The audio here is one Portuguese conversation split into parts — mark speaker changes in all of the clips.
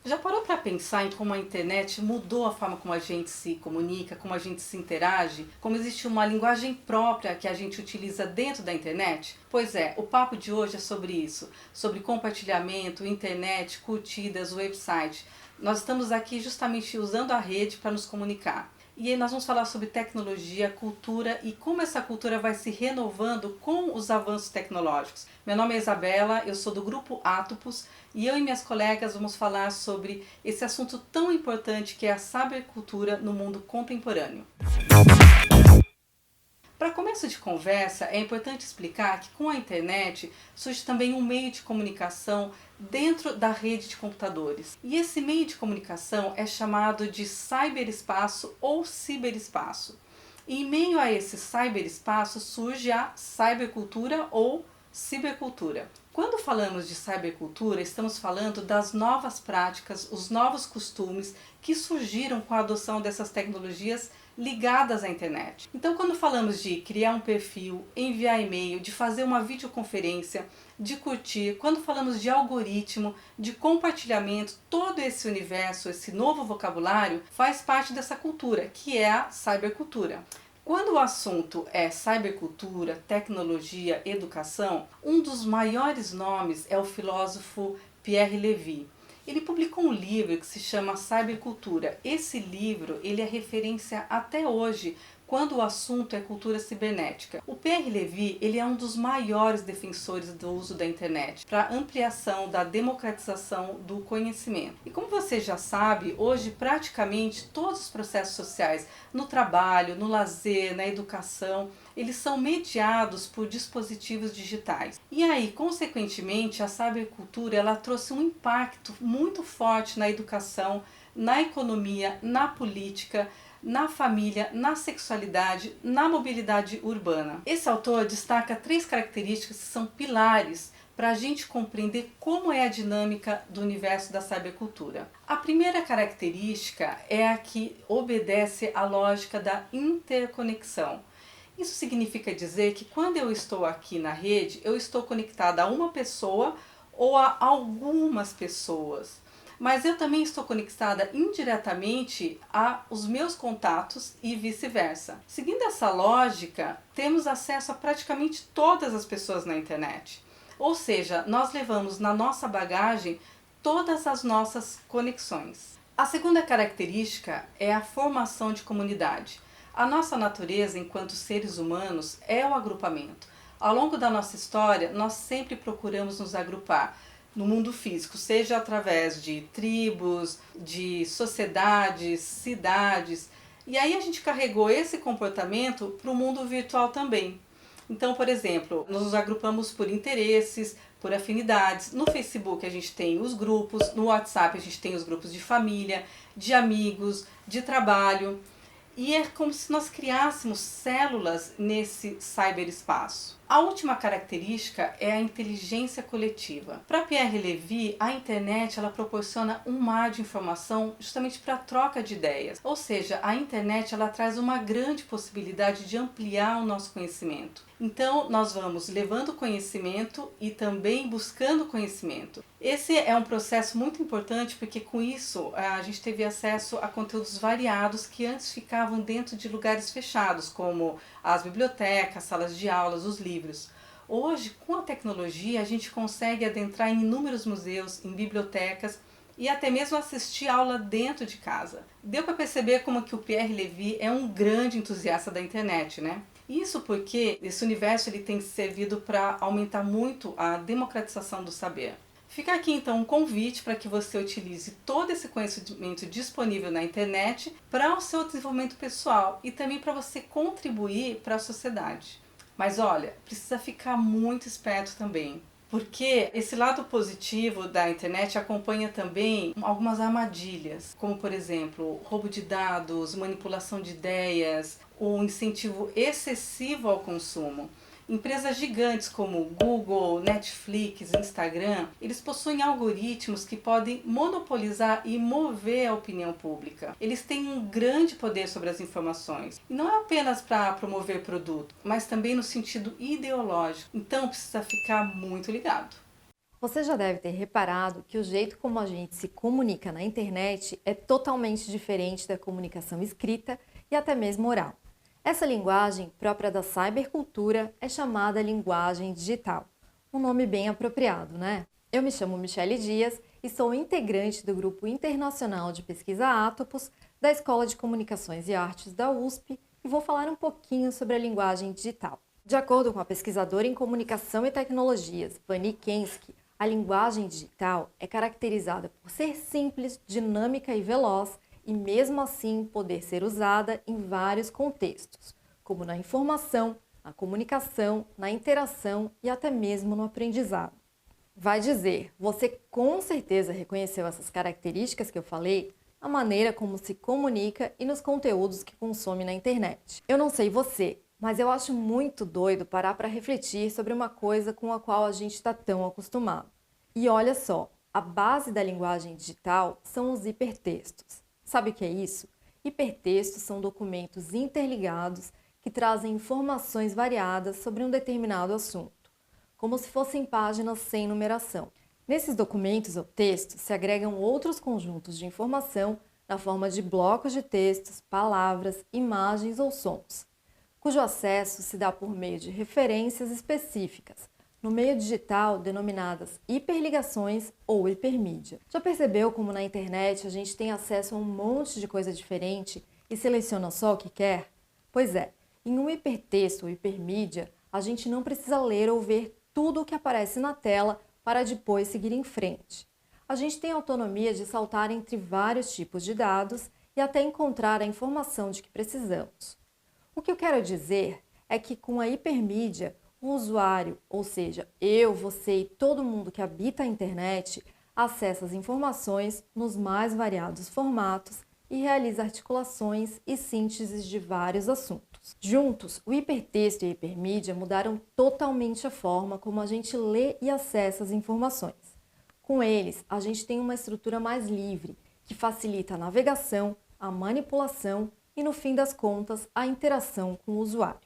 Speaker 1: Já parou para pensar em como a internet mudou a forma como a gente se comunica, como a gente se interage? Como existe uma linguagem própria que a gente utiliza dentro da internet? Pois é, o papo de hoje é sobre isso, sobre compartilhamento, internet, curtidas, website. Nós estamos aqui justamente usando a rede para nos comunicar. E aí nós vamos falar sobre tecnologia, cultura e como essa cultura vai se renovando com os avanços tecnológicos. Meu nome é Isabela, eu sou do grupo Atopus e eu e minhas colegas vamos falar sobre esse assunto tão importante que é a cybercultura no mundo contemporâneo. Para começo de conversa, é importante explicar que com a internet surge também um meio de comunicação dentro da rede de computadores. E esse meio de comunicação é chamado de cyberespaço ou ciberespaço. E em meio a esse cyberespaço surge a cybercultura ou cibercultura. Quando falamos de cybercultura, estamos falando das novas práticas, os novos costumes que surgiram com a adoção dessas tecnologias ligadas à internet. Então, quando falamos de criar um perfil, enviar e-mail, de fazer uma videoconferência, de curtir, quando falamos de algoritmo, de compartilhamento, todo esse universo, esse novo vocabulário faz parte dessa cultura, que é a cybercultura. Quando o assunto é cybercultura, tecnologia, educação, um dos maiores nomes é o filósofo Pierre Levy. Ele publicou um livro que se chama Cybercultura. Esse livro ele é referência até hoje quando o assunto é cultura cibernética. O Pierre Levy ele é um dos maiores defensores do uso da internet para ampliação da democratização do conhecimento. E como você já sabe, hoje praticamente todos os processos sociais, no trabalho, no lazer, na educação, eles são mediados por dispositivos digitais. E aí, consequentemente, a cybercultura ela trouxe um impacto muito forte na educação, na economia, na política, na família, na sexualidade, na mobilidade urbana. Esse autor destaca 3 características que são pilares para a gente compreender como é a dinâmica do universo da cybercultura. A primeira característica é a que obedece à lógica da interconexão. Isso significa dizer que quando eu estou aqui na rede, eu estou conectada a uma pessoa ou a algumas pessoas. Mas eu também estou conectada indiretamente aos meus contatos e vice-versa. Seguindo essa lógica, temos acesso a praticamente todas as pessoas na internet. Ou seja, nós levamos na nossa bagagem todas as nossas conexões. A segunda característica é a formação de comunidade. A nossa natureza enquanto seres humanos é o agrupamento. Ao longo da nossa história, nós sempre procuramos nos agrupar no mundo físico, seja através de tribos, de sociedades, cidades. E aí a gente carregou esse comportamento para o mundo virtual também. Então, por exemplo, nós nos agrupamos por interesses, por afinidades. No Facebook a gente tem os grupos, no WhatsApp a gente tem os grupos de família, de amigos, de trabalho. E é como se nós criássemos células nesse cyberespaço. A última característica é a inteligência coletiva. Para Pierre Levy, a internet ela proporciona um mar de informação justamente para a troca de ideias. Ou seja, a internet ela traz uma grande possibilidade de ampliar o nosso conhecimento. Então, nós vamos levando conhecimento e também buscando conhecimento. Esse é um processo muito importante porque com isso a gente teve acesso a conteúdos variados que antes ficavam dentro de lugares fechados, como as bibliotecas, salas de aulas, os livros. Hoje, com a tecnologia, a gente consegue adentrar em inúmeros museus, em bibliotecas e até mesmo assistir aula dentro de casa. Deu para perceber como que o Pierre Levy é um grande entusiasta da internet, né? Isso porque esse universo ele tem servido para aumentar muito a democratização do saber. Fica aqui então um convite para que você utilize todo esse conhecimento disponível na internet para o seu desenvolvimento pessoal e também para você contribuir para a sociedade. Mas olha, precisa ficar muito esperto também, porque esse lado positivo da internet acompanha também algumas armadilhas, como por exemplo, roubo de dados, manipulação de ideias, o incentivo excessivo ao consumo. Empresas gigantes como Google, Netflix, Instagram, eles possuem algoritmos que podem monopolizar e mover a opinião pública. Eles têm um grande poder sobre as informações. E não é apenas para promover produto, mas também no sentido ideológico. Então precisa ficar muito ligado.
Speaker 2: Você já deve ter reparado que o jeito como a gente se comunica na internet é totalmente diferente da comunicação escrita e até mesmo oral. Essa linguagem, própria da cybercultura, é chamada linguagem digital. Um nome bem apropriado, né? Eu me chamo Michele Dias e sou integrante do Grupo Internacional de Pesquisa Atopos da Escola de Comunicações e Artes da USP e vou falar um pouquinho sobre a linguagem digital. De acordo com a pesquisadora em Comunicação e Tecnologias, Vani Kensky, a linguagem digital é caracterizada por ser simples, dinâmica e veloz e, mesmo assim, poder ser usada em vários contextos, como na informação, na comunicação, na interação e até mesmo no aprendizado. Vai dizer, você com certeza reconheceu essas características que eu falei? A maneira como se comunica e nos conteúdos que consome na internet. Eu não sei você, mas eu acho muito doido parar para refletir sobre uma coisa com a qual a gente está tão acostumado. E olha só, a base da linguagem digital são os hipertextos. Sabe o que é isso? Hipertextos são documentos interligados que trazem informações variadas sobre um determinado assunto, como se fossem páginas sem numeração. Nesses documentos ou textos se agregam outros conjuntos de informação na forma de blocos de textos, palavras, imagens ou sons, cujo acesso se dá por meio de referências específicas, no meio digital denominadas hiperligações ou hipermídia. Já percebeu como na internet a gente tem acesso a um monte de coisa diferente e seleciona só o que quer? Pois é, em um hipertexto ou hipermídia, a gente não precisa ler ou ver tudo o que aparece na tela para depois seguir em frente. A gente tem autonomia de saltar entre vários tipos de dados e até encontrar a informação de que precisamos. O que eu quero dizer é que com a hipermídia, o usuário, ou seja, eu, você e todo mundo que habita a internet, acessa as informações nos mais variados formatos e realiza articulações e sínteses de vários assuntos. Juntos, o hipertexto e a hipermídia mudaram totalmente a forma como a gente lê e acessa as informações. Com eles, a gente tem uma estrutura mais livre, que facilita a navegação, a manipulação e, no fim das contas, a interação com o usuário.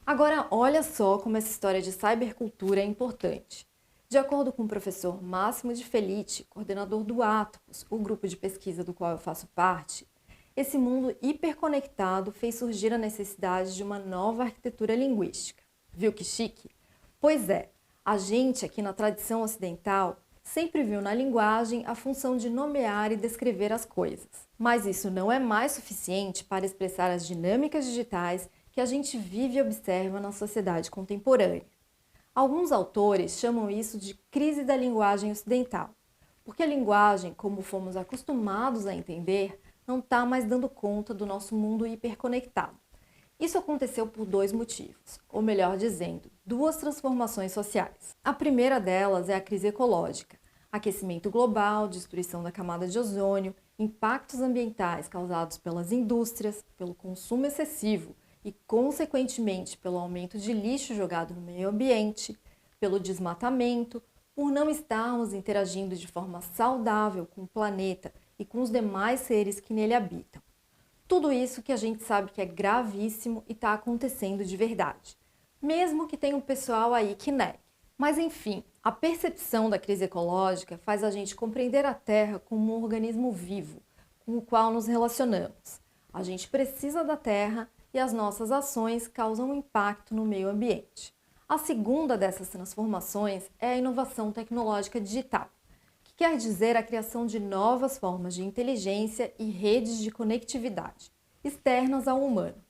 Speaker 2: Agora, olha só como essa história de cybercultura é importante. De acordo com o professor Máximo de Felice, coordenador do Atopos, o grupo de pesquisa do qual eu faço parte, esse mundo hiperconectado fez surgir a necessidade de uma nova arquitetura linguística. Viu que chique? Pois é, a gente aqui na tradição ocidental sempre viu na linguagem a função de nomear e descrever as coisas. Mas isso não é mais suficiente para expressar as dinâmicas digitais que a gente vive e observa na sociedade contemporânea. Alguns autores chamam isso de crise da linguagem ocidental, porque a linguagem, como fomos acostumados a entender, não está mais dando conta do nosso mundo hiperconectado. Isso aconteceu por dois motivos, ou melhor dizendo, duas transformações sociais. A primeira delas é a crise ecológica, aquecimento global, destruição da camada de ozônio, impactos ambientais causados pelas indústrias, pelo consumo excessivo e, consequentemente, pelo aumento de lixo jogado no meio ambiente, pelo desmatamento, por não estarmos interagindo de forma saudável com o planeta e com os demais seres que nele habitam. Tudo isso que a gente sabe que é gravíssimo e está acontecendo de verdade, mesmo que tenha um pessoal aí que negue. Mas enfim, a percepção da crise ecológica faz a gente compreender a Terra como um organismo vivo, com o qual nos relacionamos. A gente precisa da Terra e as nossas ações causam um impacto no meio ambiente. A segunda dessas transformações é a inovação tecnológica digital, que quer dizer a criação de novas formas de inteligência e redes de conectividade, externas ao humano.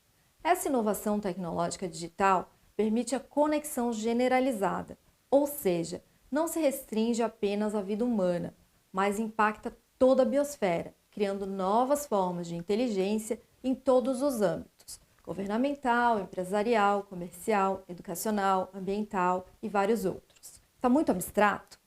Speaker 2: Essa inovação tecnológica digital permite a conexão generalizada, ou seja, não se restringe apenas à vida humana, mas impacta toda a biosfera, criando novas formas de inteligência em todos os âmbitos: governamental, empresarial, comercial, educacional, ambiental e vários outros. Está muito abstrato?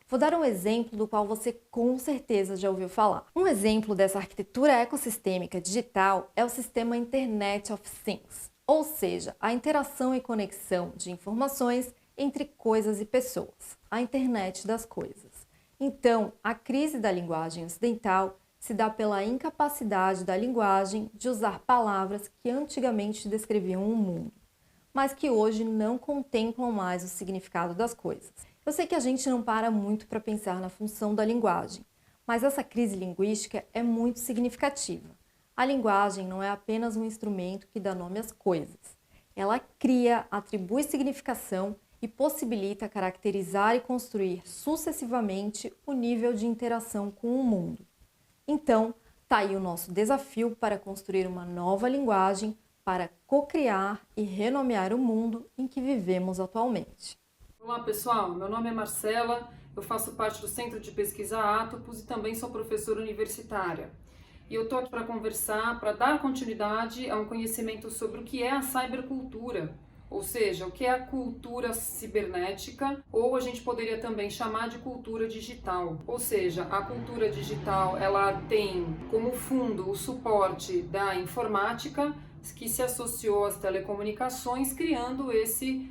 Speaker 2: Vou dar um exemplo do qual você com certeza já ouviu falar. Um exemplo dessa arquitetura ecossistêmica digital é o sistema Internet of Things, ou seja, a interação e conexão de informações entre coisas e pessoas, a internet das coisas. Então, a crise da linguagem ocidental se dá pela incapacidade da linguagem de usar palavras que antigamente descreviam o mundo, mas que hoje não contemplam mais o significado das coisas. Eu sei que a gente não para muito para pensar na função da linguagem, mas essa crise linguística é muito significativa. A linguagem não é apenas um instrumento que dá nome às coisas. Ela cria, atribui significação e possibilita caracterizar e construir sucessivamente o nível de interação com o mundo. Então, está aí o nosso desafio para construir uma nova linguagem para co-criar e renomear o mundo em que vivemos atualmente.
Speaker 3: Olá pessoal, meu nome é Marcela, eu faço parte do Centro de Pesquisa Atopus e também sou professora universitária. E eu estou aqui para conversar, para dar continuidade a um conhecimento sobre o que é a cybercultura, ou seja, o que é a cultura cibernética, ou a gente poderia também chamar de cultura digital. Ou seja, a cultura digital ela tem como fundo o suporte da informática, que se associou às telecomunicações, criando esse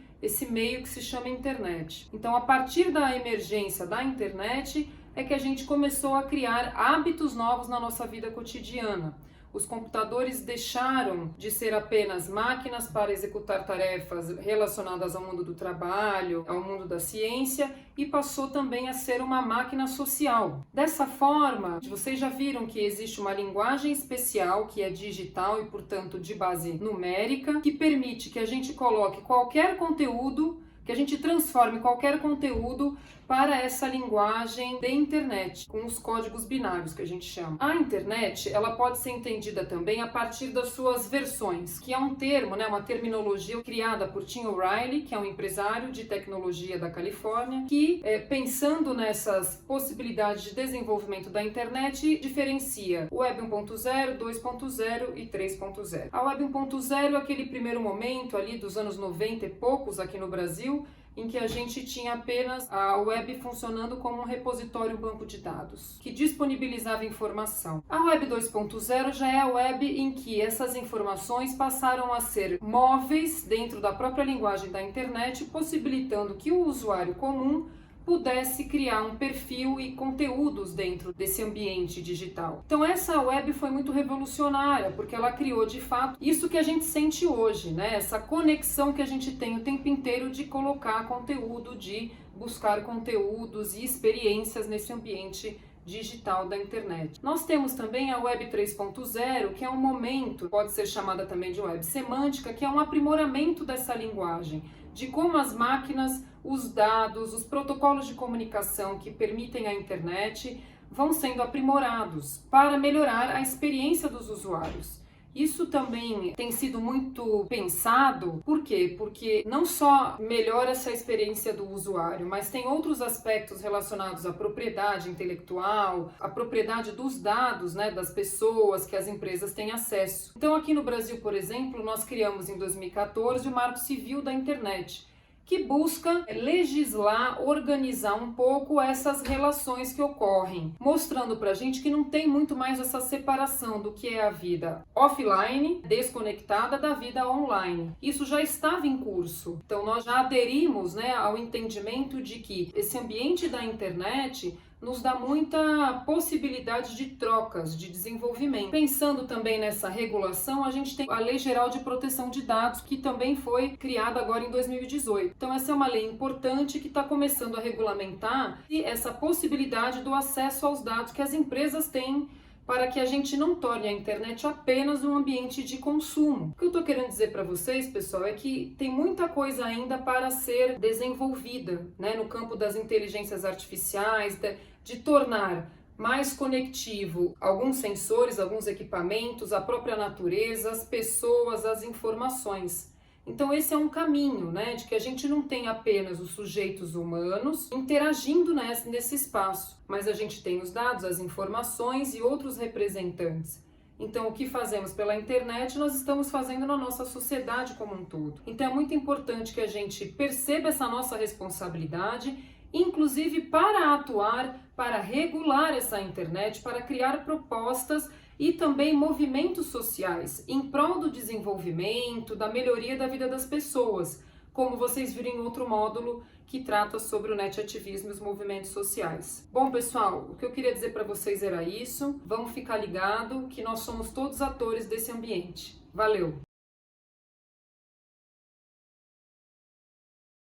Speaker 3: meio que se chama internet. Então, a partir da emergência da internet, é que a gente começou a criar hábitos novos na nossa vida cotidiana. Os computadores deixaram de ser apenas máquinas para executar tarefas relacionadas ao mundo do trabalho, ao mundo da ciência, e passou também a ser uma máquina social. Dessa forma, vocês já viram que existe uma linguagem especial que é digital e, portanto, de base numérica, que permite que a gente coloque qualquer conteúdo, que a gente transforme qualquer conteúdo para essa linguagem de internet, com os códigos binários que a gente chama. A internet, ela pode ser entendida também a partir das suas versões, que é um termo, uma terminologia criada por Tim O'Reilly, que é um empresário de tecnologia da Califórnia, que, pensando nessas possibilidades de desenvolvimento da internet, diferencia o Web 1.0, 2.0 e 3.0. A Web 1.0 é aquele primeiro momento ali dos anos 90 e poucos aqui no Brasil, em que a gente tinha apenas a web funcionando como um repositório banco de dados, que disponibilizava informação. A Web 2.0 já é a web em que essas informações passaram a ser móveis dentro da própria linguagem da internet, possibilitando que o usuário comum pudesse criar um perfil e conteúdos dentro desse ambiente digital. Então essa web foi muito revolucionária, porque ela criou de fato isso que a gente sente hoje, essa conexão que a gente tem o tempo inteiro de colocar conteúdo, de buscar conteúdos e experiências nesse ambiente digital da internet. Nós temos também a Web 3.0, que é um momento, pode ser chamada também de web semântica, que é um aprimoramento dessa linguagem, de como as máquinas, os dados, os protocolos de comunicação que permitem a internet vão sendo aprimorados para melhorar a experiência dos usuários. Isso também tem sido muito pensado, por quê? Porque não só melhora essa experiência do usuário, mas tem outros aspectos relacionados à propriedade intelectual, à propriedade dos dados, das pessoas que as empresas têm acesso. Então aqui no Brasil, por exemplo, nós criamos em 2014 o Marco Civil da Internet, que busca legislar, organizar um pouco essas relações que ocorrem, mostrando pra gente que não tem muito mais essa separação do que é a vida offline, desconectada, da vida online. Isso já estava em curso. Então nós já aderimos, ao entendimento de que esse ambiente da internet nos dá muita possibilidade de trocas, de desenvolvimento. Pensando também nessa regulação, a gente tem a Lei Geral de Proteção de Dados, que também foi criada agora em 2018. Então essa é uma lei importante que está começando a regulamentar essa possibilidade do acesso aos dados que as empresas têm, para que a gente não torne a internet apenas um ambiente de consumo. O que eu estou querendo dizer para vocês, pessoal, é que tem muita coisa ainda para ser desenvolvida, no campo das inteligências artificiais, de tornar mais conectivo alguns sensores, alguns equipamentos, a própria natureza, as pessoas, as informações. Então esse é um caminho, de que a gente não tem apenas os sujeitos humanos interagindo nesse espaço, mas a gente tem os dados, as informações e outros representantes. Então o que fazemos pela internet, nós estamos fazendo na nossa sociedade como um todo. Então é muito importante que a gente perceba essa nossa responsabilidade, inclusive para atuar, para regular essa internet, para criar propostas e também movimentos sociais em prol do desenvolvimento, da melhoria da vida das pessoas, como vocês viram em outro módulo que trata sobre o netativismo e os movimentos sociais. Bom, pessoal, o que eu queria dizer para vocês era isso. Vamos ficar ligado que nós somos todos atores desse ambiente. Valeu!